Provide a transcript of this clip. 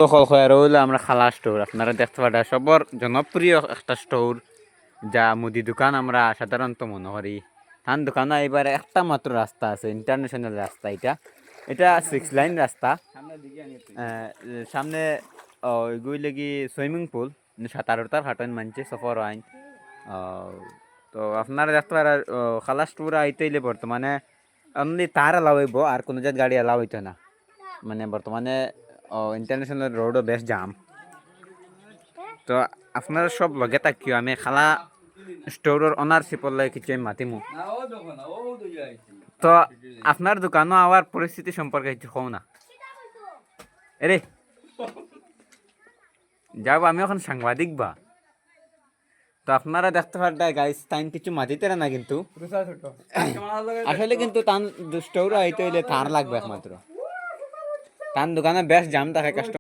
সকল খয়ার হইলো আমরা খালা স্টোর আপনারা দেখতে পাটা সবর জনপ্রিয় একটা স্টোর যা মুদি দোকান আমরা সাধারণত মনে করি ধান দোকানে এবার একটা মাত্র রাস্তা আছে ইন্টারন্যাশনাল রাস্তা এটা 6 লাইন রাস্তা সামনে ওইগুলি লাগি সুইমিং পুল সাঁতারতার হাঁটেন মানছে সফর আইন তো আপনারা দেখতে পারেন খালা স্টোর আইতে হইলে বর্তমানে অনলি তার এলাও হইব আর কোনো জাত গাড়ি এলাও হইতো না মানে বর্তমানে ইন্টারন্যাশনাল রোডও বেশ জাম তো আপনারা সব লগে থাকিও আমি খালা স্টোরের অনারশিপর লাগে কিছু আমি মাতিমু তো আপনার দোকানও আওয়ার পরিস্থিতি সম্পর্কে কিছু কও না এরে যাও আমি এখন সাংবাদিক বা তো আপনারা দেখতে পারেন গাইস টাইম কিছু মাতিতে না কিন্তু আসলে কিন্তু তান স্টোর আইতে হইলে তার লাগবে একমাত্র তার দোকানে বেশ জাম থাকে কাস্টমার